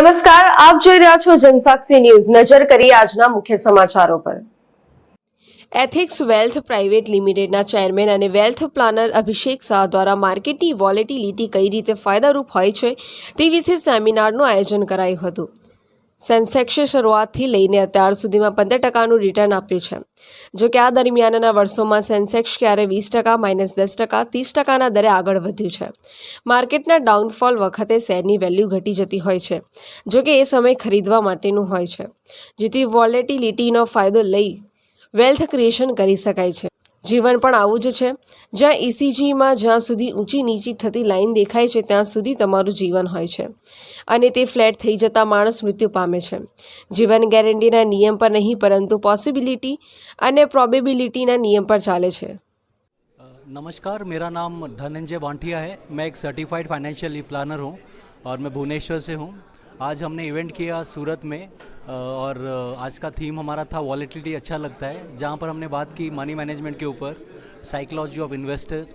નમસ્કાર, આપ જોઈ રહ્યા છો જનસાક્ષી ન્યૂઝ। નજર કરીએ આજના મુખ્ય સમાચારો પર। એથિક્સ વેલ્થ પ્રાઇવેટ લિમિટેડના ચેરમેન અને વેલ્થ પ્લાનર અભિષેક શાહ દ્વારા માર્કેટની વોલેટિલિટી કઈ રીતે ફાયદારૂપ હોય છે તે વિશે સેમિનારનું આયોજન કરાયું હતું। સેન્સેક્સે શરૂઆતથી લઈને અત્યાર સુધીમાં 15% રિટર્ન આપ્યું છે। જો કે આ દરમિયાનના વર્ષોમાં સેન્સેક્સ ક્યારે 20%, -10%, 30%ના દરે આગળ વધ્યું છે। માર્કેટના ડાઉનફોલ વખતે શેરની વેલ્યુ ઘટી જતી હોય છે, જો કે એ સમય ખરીદવા માટેનું હોય છે, જેથી વોલેટિલિટીનો ફાયદો લઈ વેલ્થ ક્રિએશન કરી શકાય છે। જીવન પણ આવું જ છે, જ્યાં ઇસીજીમાં જ્યાં સુધી ઊંચી નીચી થતી લાઈન દેખાય છે ત્યાં સુધી તમારું જીવન હોય છે, અને તે ફ્લેટ થઈ જતા માણસ મૃત્યુ પામે છે। જીવન ગેરંટીના નિયમ પર નહીં, પરંતુ पॉसिबिलिटी અને प्रोबेबिलिटीના નિયમ पर ચાલે છે। नमस्कार, मेरा नाम धनंजय बांटिया है। मैं एक सर्टिफाइड फाइनेंशियल प्लानर हूँ और मैं भुवनेश्वर से हूँ। आज हमने इवेंट किया सूरत में और आज का थीम हमारा था वॉलेटिलिटी अच्छा लगता है, जहाँ पर हमने बात की मनी मैनेजमेंट के ऊपर, साइकोलॉजी ऑफ इन्वेस्टर।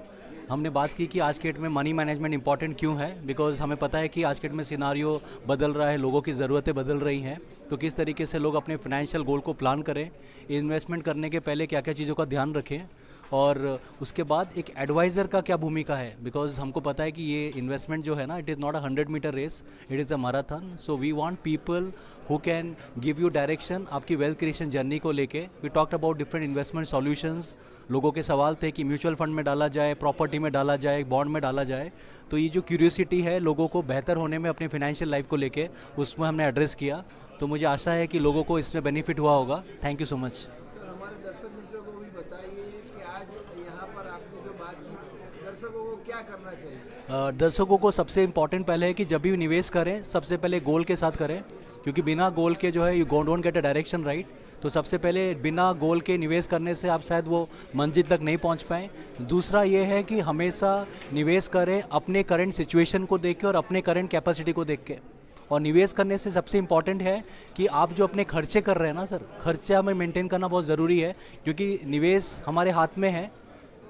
हमने बात की कि आज के डेट में मनी मैनेजमेंट इंपॉर्टेंट क्यों है, बिकॉज हमें पता है कि आज के डेट में सिनारियो बदल रहा है, लोगों की ज़रूरतें बदल रही हैं। तो किस तरीके से लोग अपने फाइनेंशियल गोल को प्लान करें, इन्वेस्टमेंट करने के पहले क्या क्या चीज़ों का ध्यान रखें, और उसके बाद एक एडवाइज़र का क्या भूमिका है। बिकॉज हमको पता है कि ये इन्वेस्टमेंट जो है ना, it is not a 100 meter race, it is a marathon. So we want people who can give you direction आपकी वेल्थ क्रिएशन जर्नी को लेके। We talked about different investment solutions. लोगों के सवाल थे कि म्यूचुअल फंड में डाला जाए, प्रॉपर्टी में डाला जाए, बॉन्ड में डाला जाए। तो ये जो क्यूरियोसिटी है लोगों को बेहतर होने में अपने फाइनेंशियल लाइफ को लेके, उसमें हमने एड्रेस किया। तो मुझे आशा है कि लोगों को इसमें बेनिफिट हुआ होगा। Thank you so much. क्या करना चाहिए? दर्शकों को सबसे इम्पॉर्टेंट पहले है कि जब भी निवेश करें सबसे पहले गोल के साथ करें, क्योंकि बिना गोल के जो है you don't get a direction right. तो सबसे पहले बिना गोल के निवेश करने से आप शायद वो मंजिल तक नहीं पहुंच पाएँ। दूसरा ये है कि हमेशा निवेश करें अपने करंट सिचुएशन को देख के और अपने करंट कैपेसिटी को देख के। और निवेश करने से सबसे इम्पॉर्टेंट है कि आप जो अपने खर्चे कर रहे हैं ना सर, खर्चे हमें मेंटेन करना बहुत ज़रूरी है, क्योंकि निवेश हमारे हाथ में है।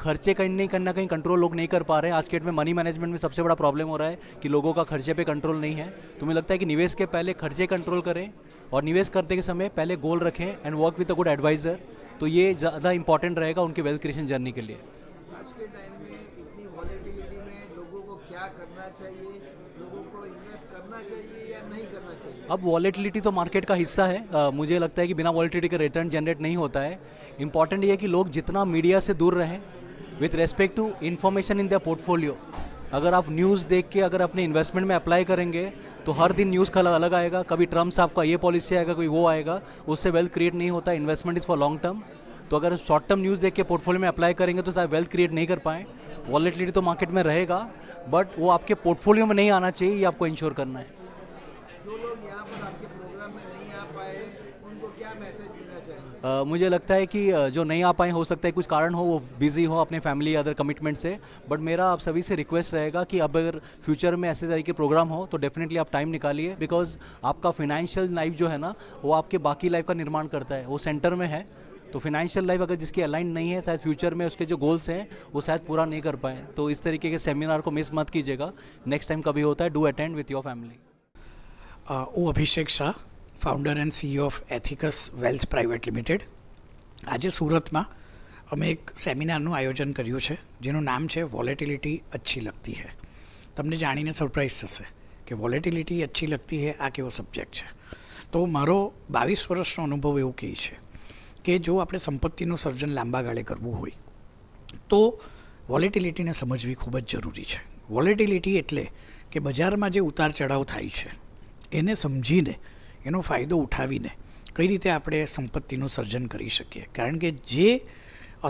खर्चे कहीं ना कहीं कंट्रोल लोग नहीं कर पा रहे हैं। आज के डेट में मनी मैनेजमेंट में सबसे बड़ा प्रॉब्लम हो रहा है कि लोगों का खर्चे पे कंट्रोल नहीं है। तो मुझे लगता है कि निवेश के पहले खर्चे कंट्रोल करें, और निवेश करते के समय पहले गोल रखें and work with a good advisor. तो ये ज़्यादा इंपॉर्टेंट रहेगा उनके वेल्थ क्रिएशन जर्नी के लिए। आज के टाइम में इतनी वॉलेटिलिटी में लोगों को क्या करना चाहिए? लोगों को इन्वेस्ट करना चाहिए या नहीं करना चाहिए? अब वॉलेटिलिटी तो मार्केट का हिस्सा है। मुझे लगता है कि बिना वॉलेटिलिटी के रिटर्न जनरेट नहीं होता है। इंपॉर्टेंट ये है कि लोग जितना मीडिया से दूर रहें with respect to information in their portfolio. अगर आप न्यूज़ देख के अगर अपने इन्वेस्टमेंट में अप्लाई करेंगे तो हर दिन न्यूज़ का अलग आएगा। कभी ट्रम्प साहब का ये पॉलिसी आएगा, कोई वो आएगा, उससे वेल्थ क्रिएट नहीं होता। Investment is for long term. तो अगर शॉर्ट टर्म न्यूज़ देख के पोर्टफोलियो में अप्लाई करेंगे तो शायद वेल्थ क्रिएट नहीं कर पाएँ। वॉलेटिलिटी तो मार्केट में रहेगा, बट वो आपके पोर्टफोलियो में नहीं आना चाहिए, ये आपको इंश्योर करना है। जो लोग यहाँ पर आपके प्रोग्राम में नहीं आ पाए, उनको क्या मैसेज देना चाहिए? मुझे लगता है कि जो नहीं आ पाए, हो सकता है कुछ कारण हो, वो बिज़ी हो अपने फैमिली अदर कमिटमेंट से। बट मेरा आप सभी से रिक्वेस्ट रहेगा कि अब अगर फ्यूचर में ऐसे तरह के प्रोग्राम हो तो डेफिनेटली आप टाइम निकालिए, बिकॉज आपका फाइनेंशियल लाइफ जो है ना, वो आपके बाकी लाइफ का निर्माण करता है, वो सेंटर में है। तो फाइनेंशियल लाइफ अगर जिसकी अलाइन नहीं है, शायद फ्यूचर में उसके जो गोल्स हैं वो शायद पूरा नहीं कर पाए। तो इस तरीके के सेमिनार को मिस मत कीजिएगा। नेक्स्ट टाइम कभी होता है, do attend with your family. હું Abhishek Shah, founder and CEO of ethics wealth private limited. આજે સુરતમાં અમે એક સેમિનારનું આયોજન કર્યું છે, જેનું નામ છે વોલેટિલિટી अच्छी लगती है। તમને જાણીને સરપ્રાઈઝ થશે કે વોલેટિલિટી अच्छी लगती है આ કેવો સબ્જેક્ટ છે। તો મારો 22 વર્ષનો અનુભવ એવું કહે છે કે જો આપણે સંપત્તિનું સર્જન લાંબા ગાળે કરવું હોય તો વોલેટિલિટીને સમજવી ખૂબ જ જરૂરી છે। વોલેટિલિટી એટલે કે બજારમાં જે ઉતાર ચઢાવ થાય છે એને સમજીને એનો ફાયદો ઉઠાવીને કઈ રીતે આપણે સંપત્તિનું સર્જન કરી શકીએ। કારણ કે જે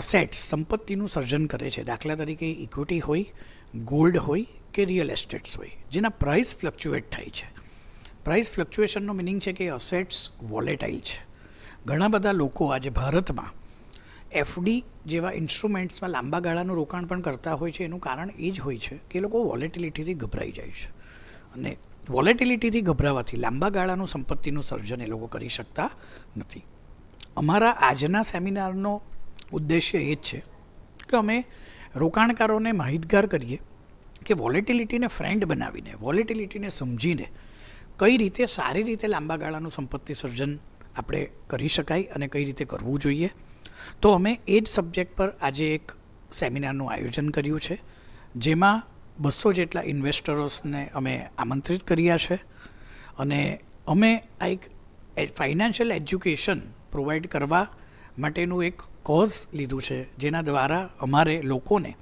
અસેટ્સ સંપત્તિનું સર્જન કરે છે, દાખલા તરીકે ઇક્વિટી હોય, ગોલ્ડ હોય કે રિયલ એસ્ટેટ્સ હોય, જેના પ્રાઇસ ફ્લક્ચ્યુએટ થાય છે। પ્રાઇસ ફ્લક્ચ્યુએશનનો મિનિંગ છે કે અસેટ્સ વોલેટાઇલ છે। ઘણા બધા લોકો આજે ભારતમાં એફડી જેવા ઇન્સ્ટ્રુમેન્ટ્સમાં લાંબા ગાળાનું રોકાણ પણ કરતા હોય છે। એનું કારણ એ જ હોય છે કે એ લોકો વોલેટિલિટીથી ગભરાઈ જાય છે, અને વોલેટિલિટીથી ગભરાવાથી લાંબા ગાળાનું સંપત્તિનું સર્જન એ લોકો કરી શકતા નથી। અમારા આજના સેમિનારનો ઉદ્દેશ્ય એ જ છે કે અમે રોકાણકારોને માહિતગાર કરીએ કે વોલેટિલિટીને ફ્રેન્ડ બનાવીને, વોલેટિલિટીને સમજીને કઈ રીતે સારી રીતે લાંબા ગાળાનું સંપત્તિ સર્જન આપણે કરી શકાય અને કઈ રીતે કરવું જોઈએ. તો અમે એ જ સબ્જેક્ટ પર આજે એક સેમિનારનું આયોજન કર્યું છે, જેમાં 200 જેટલા ઇન્વેસ્ટરોને અમે આમંત્રિત કર્યા છે અને અમે આ એક ફાઇનાન્શિયલ એજ્યુકેશન પ્રોવાઈડ કરવા માટેનું એક કોઝ લીધું છે, જેના દ્વારા અમારે લોકોને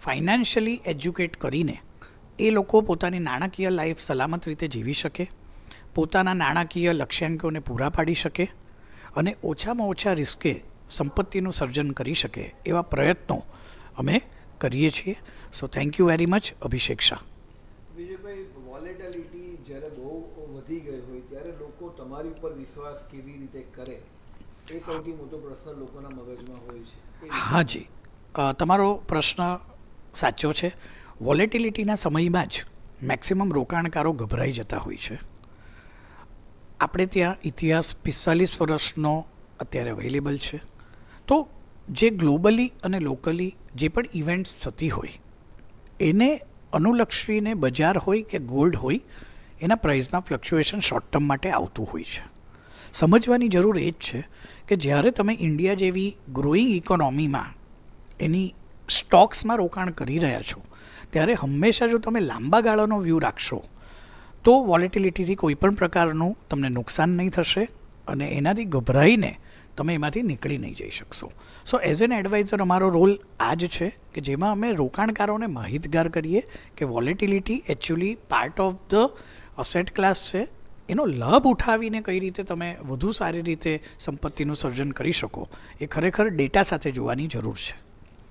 ફાઇનાન્શિયલી એજ્યુકેટ કરીને એ લોકો પોતાની નાણાકીય લાઈફ સલામત રીતે જીવી શકે, પોતાના નાણાકીય લક્ષ્યાંકોને પૂરા પાડી શકે અને ઓછામાં ઓછા રિસ્કે સંપત્તિનું સર્જન કરી શકે એવા પ્રયત્નો અમે કરીએ છીએ. So thank you very much, Abhishek Shah. Vijaybhai, volatility જ્યારે બહુ વધી ગઈ હોય ત્યારે લોકો તમારી ઉપર વિશ્વાસ કેવી રીતે કરે, એ સૌથી મોટો પ્રશ્ન લોકોના મગજમાં હોય છે. હાજી, તમારો પ્રશ્ન સાચો છે. વોલેટિલિટીના સમયમાં જ મેક્સિમમ રોકાણકારો ગભરાઈ જતા હોય છે. આપણે ત્યાં ઇતિહાસ 45 વર્ષનો અત્યારે અવેલેબલ છે. તો જે ગ્લોબલી અને લોકલી જે પણ ઇવેન્ટ્સ થતી હોય એને અનુલક્ષીને બજાર હોય કે ગોલ્ડ હોય એના પ્રાઇસમાં ફ્લક્ચ્યુએશન શોર્ટ ટર્મ માટે આવતું હોય છે. સમજવાની જરૂર એ જ છે કે જ્યારે તમે ઇન્ડિયા જેવી ગ્રોઈંગ ઇકોનોમીમાં એની સ્ટોક્સમાં રોકાણ કરી રહ્યા છો ત્યારે હંમેશા જો તમે લાંબા ગાળાનો વ્યૂ રાખશો તો વોલેટિલિટીથી કોઈ પણ પ્રકારનું તમને નુકસાન નહીં થશે અને એનાથી ગભરાઈને તમે એમાંથી નીકળી નહીં જઈ શકશો. સો એઝ એન એડવાઇઝર અમારો રોલ આ જ છે કે જેમાં અમે રોકાણકારોને માહિતગાર કરીએ કે volatility actually part of the asset class છે, એનો લાભ ઉઠાવીને કઈ રીતે તમે વધુ સારી રીતે સંપત્તિનું સર્જન કરી શકો એ ખરેખર ડેટા સાથે જોવાની જરૂર છે.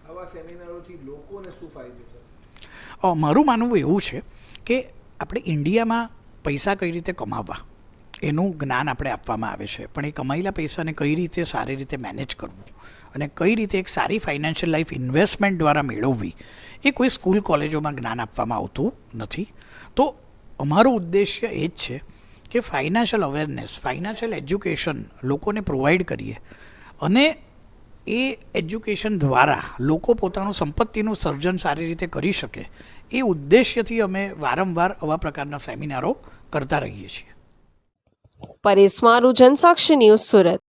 આવા સેમિનારોથી લોકોને શું ફાયદો થશે? મારું માનવું એવું છે કે આપણે ઇન્ડિયામાં પૈસા કઈ રીતે કમાવવા એનું જ્ઞાન આપણે આપવામાં આવે છે, પણ એ કમાયેલા પૈસાને કઈ રીતે સારી રીતે મેનેજ કરવું અને કઈ રીતે એક સારી ફાઇનાન્શિયલ લાઈફ ઇન્વેસ્ટમેન્ટ દ્વારા મેળવવી એ કોઈ સ્કૂલ કોલેજોમાં જ્ઞાન આપવામાં આવતું નથી. તો અમારો ઉદ્દેશ્ય એ જ છે કે ફાઇનાન્શિયલ અવેરનેસ, ફાઇનાન્શિયલ એજ્યુકેશન લોકોને પ્રોવાઈડ કરીએ અને એ એજ્યુકેશન દ્વારા લોકો પોતાનું સંપત્તિનું સર્જન સારી રીતે કરી શકે એ ઉદ્દેશ્યથી અમે વારંવાર આવા પ્રકારના સેમિનારો કરતા રહીએ છીએ. પરેશ મારું, જનસાક્ષી ન્યૂઝ, સુરત.